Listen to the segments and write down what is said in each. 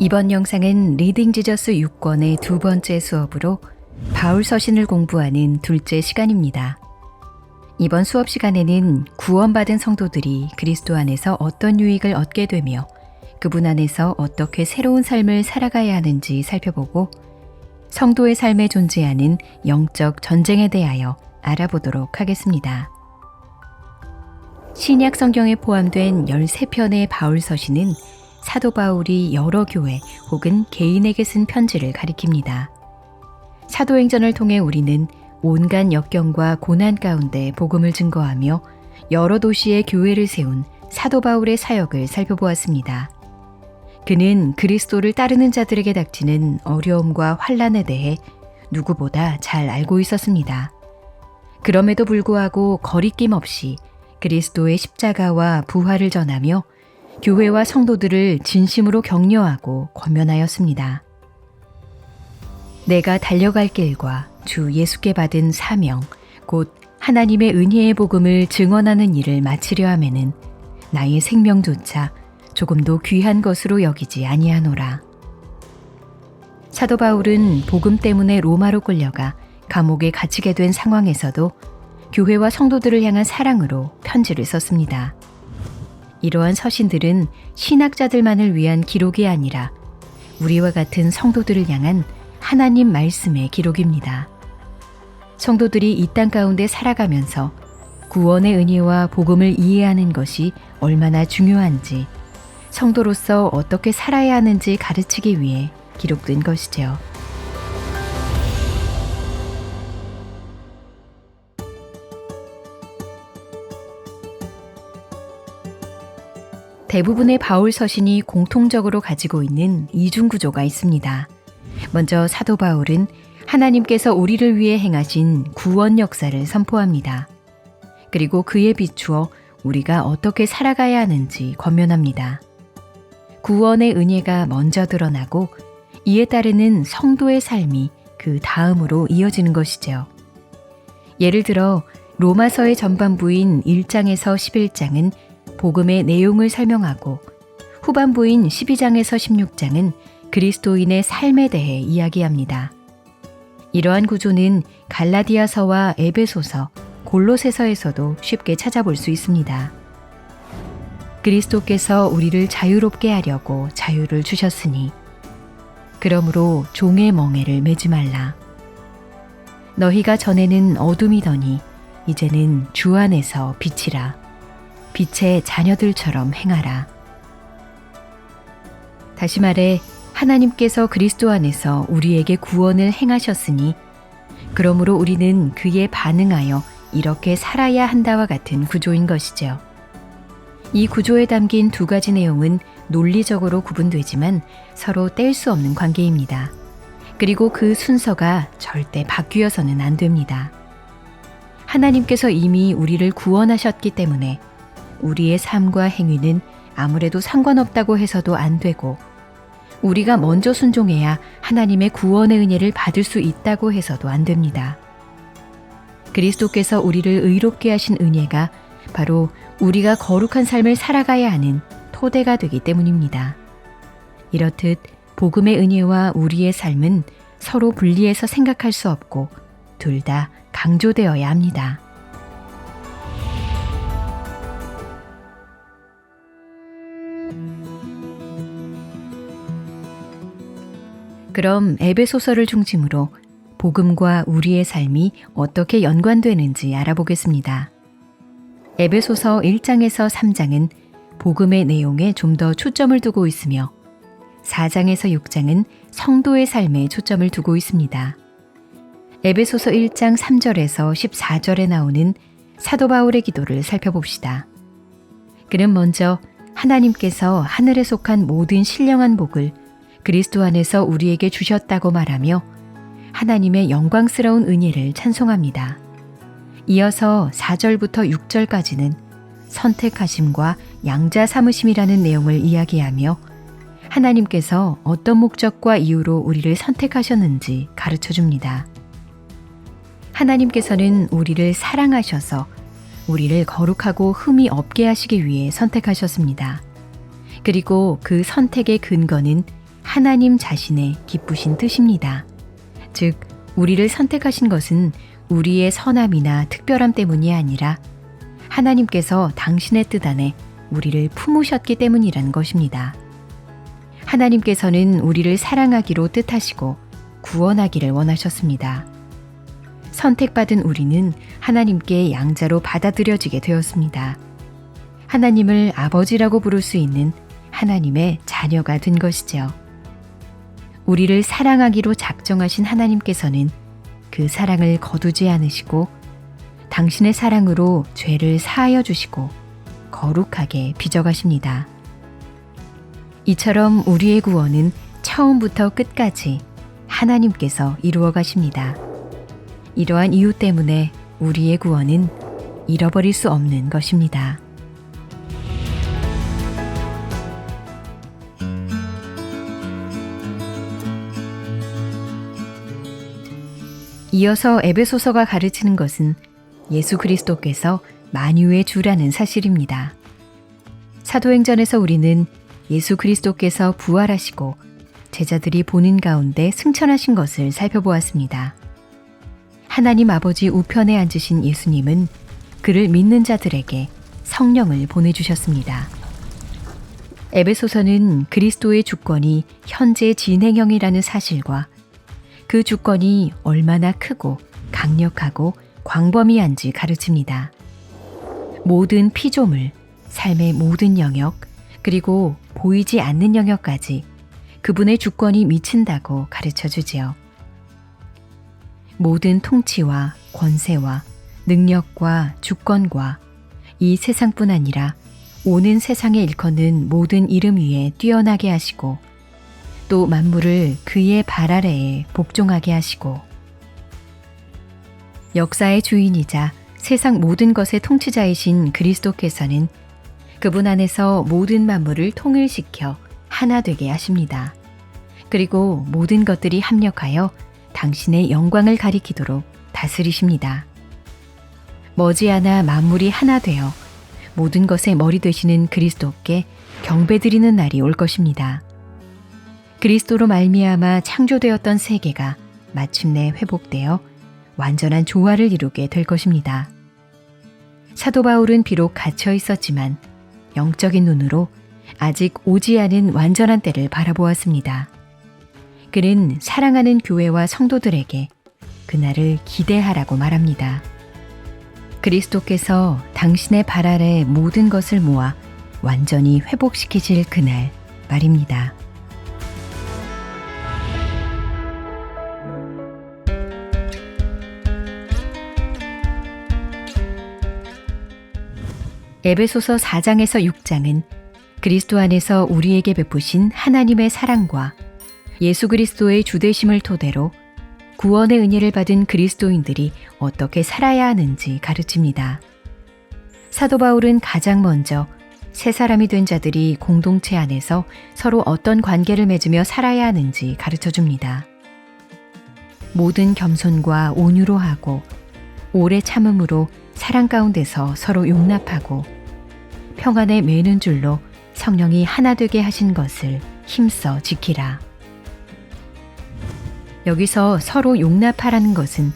이번 영상은 리딩 지저스 6권의 두 번째 수업으로 바울 서신을 공부하는 둘째 시간입니다. 이번 수업 시간에는 구원받은 성도들이 그리스도 안에서 어떤 유익을 얻게 되며 그분 안에서 어떻게 새로운 삶을 살아가야 하는지 살펴보고 성도의 삶에 존재하는 영적 전쟁에 대하여 알아보도록 하겠습니다. 신약 성경에 포함된 13편의 바울 서신은 사도 바울이 여러 교회 혹은 개인에게 쓴 편지를 가리킵니다. 사도행전을 통해 우리는 온갖 역경과 고난 가운데 복음을 증거하며 여러 도시의 교회를 세운 사도 바울의 사역을 살펴보았습니다. 그는 그리스도를 따르는 자들에게 닥치는 어려움과 환난에 대해 누구보다 잘 알고 있었습니다. 그럼에도 불구하고 거리낌 없이 그리스도의 십자가와 부활을 전하며 교회와 성도들을 진심으로 격려하고 권면하였습니다. 내가 달려갈 길과 주 예수께 받은 사명, 곧 하나님의 은혜의 복음을 증언하는 일을 마치려 하면은 나의 생명조차 조금도 귀한 것으로 여기지 아니하노라. 사도 바울은 복음 때문에 로마로 끌려가 감옥에 갇히게 된 상황에서도 교회와 성도들을 향한 사랑으로 편지를 썼습니다. 이러한 서신들은 신학자들만을 위한 기록이 아니라 우리와 같은 성도들을 향한 하나님 말씀의 기록입니다. 성도들이 이 땅 가운데 살아가면서 구원의 은혜와 복음을 이해하는 것이 얼마나 중요한지, 성도로서 어떻게 살아야 하는지 가르치기 위해 기록된 것이죠. 대부분의 바울 서신이 공통적으로 가지고 있는 이중 구조가 있습니다. 먼저 사도 바울은 하나님께서 우리를 위해 행하신 구원 역사를 선포합니다. 그리고 그에 비추어 우리가 어떻게 살아가야 하는지 권면합니다. 구원의 은혜가 먼저 드러나고 이에 따르는 성도의 삶이 그 다음으로 이어지는 것이죠. 예를 들어 로마서의 전반부인 1장에서 11장은 복음의 내용을 설명하고 후반부인 12장에서 16장은 그리스도인의 삶에 대해 이야기합니다. 이러한 구조는 갈라디아서와 에베소서, 골로새서에서도 쉽게 찾아볼 수 있습니다. 그리스도께서 우리를 자유롭게 하려고 자유를 주셨으니 그러므로 종의 멍에를 매지 말라. 너희가 전에는 어둠이더니 이제는 주 안에서 빛이라. 빛의 자녀들처럼 행하라. 다시 말해 하나님께서 그리스도 안에서 우리에게 구원을 행하셨으니 그러므로 우리는 그에 반응하여 이렇게 살아야 한다와 같은 구조인 것이죠. 이 구조에 담긴 두 가지 내용은 논리적으로 구분되지만 서로 뗄 수 없는 관계입니다. 그리고 그 순서가 절대 바뀌어서는 안 됩니다. 하나님께서 이미 우리를 구원하셨기 때문에 우리의 삶과 행위는 아무래도 상관없다고 해서도 안 되고 우리가 먼저 순종해야 하나님의 구원의 은혜를 받을 수 있다고 해서도 안 됩니다. 그리스도께서 우리를 의롭게 하신 은혜가 바로 우리가 거룩한 삶을 살아가야 하는 토대가 되기 때문입니다. 이렇듯 복음의 은혜와 우리의 삶은 서로 분리해서 생각할 수 없고 둘 다 강조되어야 합니다. 그럼 에베소서를 중심으로 복음과 우리의 삶이 어떻게 연관되는지 알아보겠습니다. 에베소서 1장에서 3장은 복음의 내용에 좀 더 초점을 두고 있으며 4장에서 6장은 성도의 삶에 초점을 두고 있습니다. 에베소서 1장 3절에서 14절에 나오는 사도 바울의 기도를 살펴봅시다. 그는 먼저 하나님께서 하늘에 속한 모든 신령한 복을 그리스도 안에서 우리에게 주셨다고 말하며 하나님의 영광스러운 은혜를 찬송합니다. 이어서 4절부터 6절까지는 선택하심과 양자 삼으심이라는 내용을 이야기하며 하나님께서 어떤 목적과 이유로 우리를 선택하셨는지 가르쳐 줍니다. 하나님께서는 우리를 사랑하셔서 우리를 거룩하고 흠이 없게 하시기 위해 선택하셨습니다. 그리고 그 선택의 근거는 하나님 자신의 기쁘신 뜻입니다. 즉, 우리를 선택하신 것은 우리의 선함이나 특별함 때문이 아니라 하나님께서 당신의 뜻 안에 우리를 품으셨기 때문이라는 것입니다. 하나님께서는 우리를 사랑하기로 뜻하시고 구원하기를 원하셨습니다. 선택받은 우리는 하나님께 양자로 받아들여지게 되었습니다. 하나님을 아버지라고 부를 수 있는 하나님의 자녀가 된 것이죠. 우리를 사랑하기로 작정하신 하나님께서는 그 사랑을 거두지 않으시고 당신의 사랑으로 죄를 사하여 주시고 거룩하게 빚어가십니다. 이처럼 우리의 구원은 처음부터 끝까지 하나님께서 이루어 가십니다. 이러한 이유 때문에 우리의 구원은 잃어버릴 수 없는 것입니다. 이어서 에베소서가 가르치는 것은 예수 그리스도께서 만유의 주라는 사실입니다. 사도행전에서 우리는 예수 그리스도께서 부활하시고 제자들이 보는 가운데 승천하신 것을 살펴보았습니다. 하나님 아버지 우편에 앉으신 예수님은 그를 믿는 자들에게 성령을 보내주셨습니다. 에베소서는 그리스도의 주권이 현재 진행형이라는 사실과 그 주권이 얼마나 크고 강력하고 광범위한지 가르칩니다. 모든 피조물, 삶의 모든 영역, 그리고 보이지 않는 영역까지 그분의 주권이 미친다고 가르쳐 주지요. 모든 통치와 권세와 능력과 주권과 이 세상뿐 아니라 오는 세상에 일컫는 모든 이름 위에 뛰어나게 하시고 또 만물을 그의 발 아래에 복종하게 하시고 역사의 주인이자 세상 모든 것의 통치자이신 그리스도께서는 그분 안에서 모든 만물을 통일시켜 하나 되게 하십니다. 그리고 모든 것들이 합력하여 당신의 영광을 가리키도록 다스리십니다. 머지않아 만물이 하나 되어 모든 것의 머리 되시는 그리스도께 경배드리는 날이 올 것입니다. 그리스도로 말미암아 창조되었던 세계가 마침내 회복되어 완전한 조화를 이루게 될 것입니다. 사도 바울은 비록 갇혀 있었지만 영적인 눈으로 아직 오지 않은 완전한 때를 바라보았습니다. 그는 사랑하는 교회와 성도들에게 그날을 기대하라고 말합니다. 그리스도께서 당신의 발 아래 모든 것을 모아 완전히 회복시키실 그날 말입니다. 에베소서 4장에서 6장은 그리스도 안에서 우리에게 베푸신 하나님의 사랑과 예수 그리스도의 주되심을 토대로 구원의 은혜를 받은 그리스도인들이 어떻게 살아야 하는지 가르칩니다. 사도 바울은 가장 먼저 새 사람이 된 자들이 공동체 안에서 서로 어떤 관계를 맺으며 살아야 하는지 가르쳐줍니다. 모든 겸손과 온유로 하고 오래 참음으로 사랑 가운데서 서로 용납하고 평안에 매는 줄로 성령이 하나 되게 하신 것을 힘써 지키라. 여기서 서로 용납하라는 것은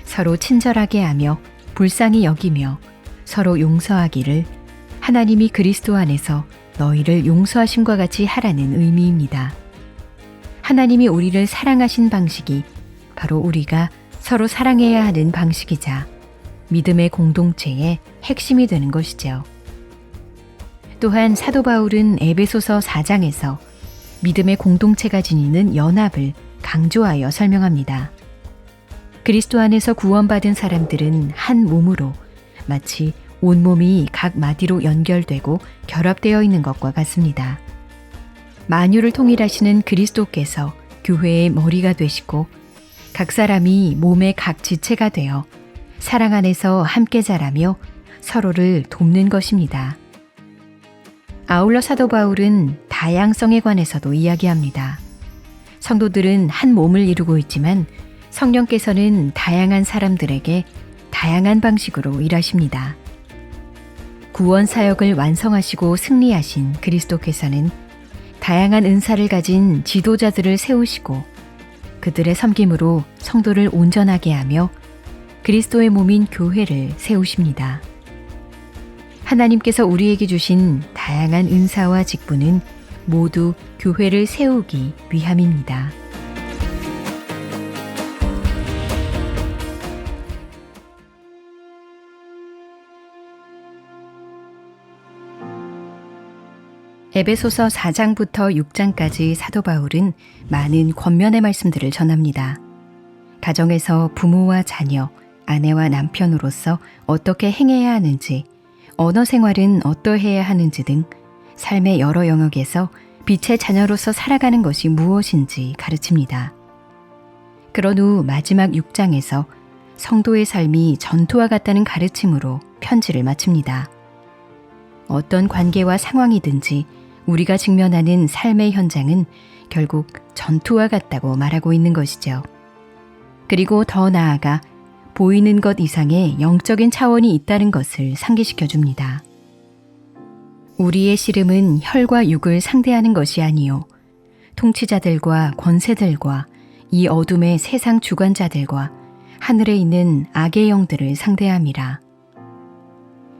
서로 친절하게 하며 불쌍히 여기며 서로 용서하기를 하나님이 그리스도 안에서 너희를 용서하심과 같이 하라는 의미입니다. 하나님이 우리를 사랑하신 방식이 바로 우리가 서로 사랑해야 하는 방식이자 믿음의 공동체의 핵심이 되는 것이죠. 또한 사도 바울은 에베소서 4장에서 믿음의 공동체가 지니는 연합을 강조하여 설명합니다. 그리스도 안에서 구원받은 사람들은 한 몸으로 마치 온몸이 각 마디로 연결되고 결합되어 있는 것과 같습니다. 만유를 통일하시는 그리스도께서 교회의 머리가 되시고 각 사람이 몸의 각 지체가 되어 사랑 안에서 함께 자라며 서로를 돕는 것입니다. 아울러 사도 바울은 다양성에 관해서도 이야기합니다. 성도들은 한 몸을 이루고 있지만 성령께서는 다양한 사람들에게 다양한 방식으로 일하십니다. 구원 사역을 완성하시고 승리하신 그리스도께서는 다양한 은사를 가진 지도자들을 세우시고 그들의 섬김으로 성도를 온전하게 하며 그리스도의 몸인 교회를 세우십니다. 하나님께서 우리에게 주신 다양한 은사와 직분은 모두 교회를 세우기 위함입니다. 에베소서 4장부터 6장까지 사도 바울은 많은 권면의 말씀들을 전합니다. 가정에서 부모와 자녀, 아내와 남편으로서 어떻게 행해야 하는지, 언어 생활은 어떠해야 하는지 등 삶의 여러 영역에서 빛의 자녀로서 살아가는 것이 무엇인지 가르칩니다. 그런 후 마지막 6장에서 성도의 삶이 전투와 같다는 가르침으로 편지를 마칩니다. 어떤 관계와 상황이든지 우리가 직면하는 삶의 현장은 결국 전투와 같다고 말하고 있는 것이죠. 그리고 더 나아가 보이는 것 이상의 영적인 차원이 있다는 것을 상기시켜 줍니다. 우리의 씨름은 혈과 육을 상대하는 것이 아니요 통치자들과 권세들과 이 어둠의 세상 주관자들과 하늘에 있는 악의 영들을 상대함이라.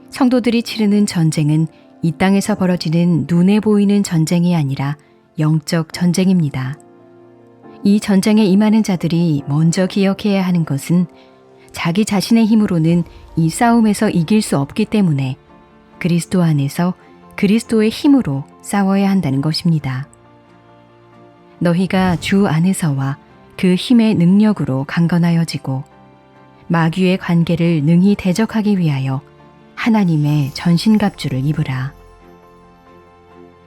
성도들이 치르는 전쟁은 이 땅에서 벌어지는 눈에 보이는 전쟁이 아니라 영적 전쟁입니다. 이 전쟁에 임하는 자들이 먼저 기억해야 하는 것은 자기 자신의 힘으로는 이 싸움에서 이길 수 없기 때문에 그리스도 안에서 그리스도의 힘으로 싸워야 한다는 것입니다. 너희가 주 안에서와 그 힘의 능력으로 강건하여지고 마귀의 관계를 능히 대적하기 위하여 하나님의 전신갑주를 입으라.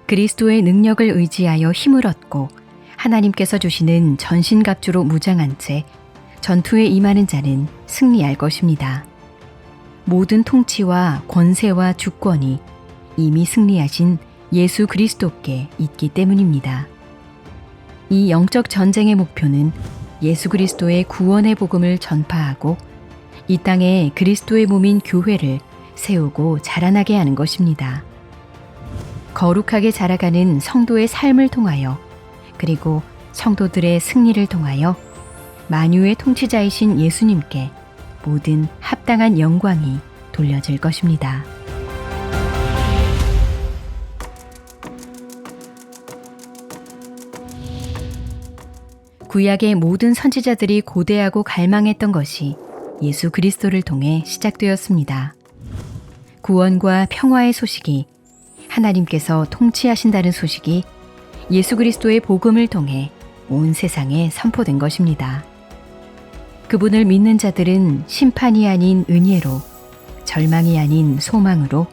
그리스도의 능력을 의지하여 힘을 얻고 하나님께서 주시는 전신갑주로 무장한 채 전투에 임하는 자는 승리할 것입니다. 모든 통치와 권세와 주권이 이미 승리하신 예수 그리스도께 있기 때문입니다. 이 영적 전쟁의 목표는 예수 그리스도의 구원의 복음을 전파하고 이 땅에 그리스도의 몸인 교회를 세우고 자라나게 하는 것입니다. 거룩하게 자라가는 성도의 삶을 통하여 그리고 성도들의 승리를 통하여 만유의 통치자이신 예수님께 모든 합당한 영광이 돌려질 것입니다. 구약의 모든 선지자들이 고대하고 갈망했던 것이 예수 그리스도를 통해 시작되었습니다. 구원과 평화의 소식이 하나님께서 통치하신다는 소식이 예수 그리스도의 복음을 통해 온 세상에 선포된 것입니다. 그분을 믿는 자들은 심판이 아닌 은혜로, 절망이 아닌 소망으로,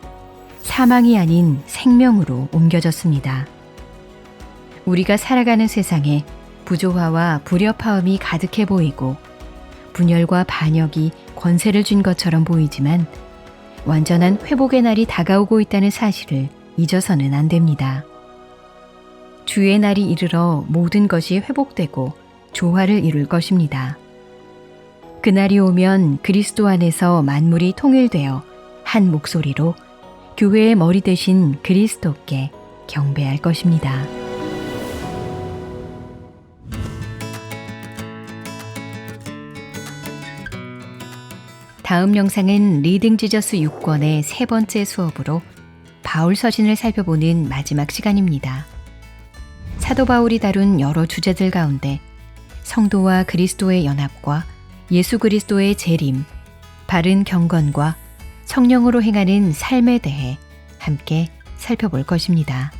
사망이 아닌 생명으로 옮겨졌습니다. 우리가 살아가는 세상에 부조화와 불협화음이 가득해 보이고 분열과 반역이 권세를 쥔 것처럼 보이지만 완전한 회복의 날이 다가오고 있다는 사실을 잊어서는 안 됩니다. 주의 날이 이르러 모든 것이 회복되고 조화를 이룰 것입니다. 그날이 오면 그리스도 안에서 만물이 통일되어 한 목소리로 교회의 머리 대신 그리스도께 경배할 것입니다. 다음 영상은 리딩 지저스 6권의 세 번째 수업으로 바울 서신을 살펴보는 마지막 시간입니다. 사도 바울이 다룬 여러 주제들 가운데 성도와 그리스도의 연합과 예수 그리스도의 재림, 바른 경건과 성령으로 행하는 삶에 대해 함께 살펴볼 것입니다.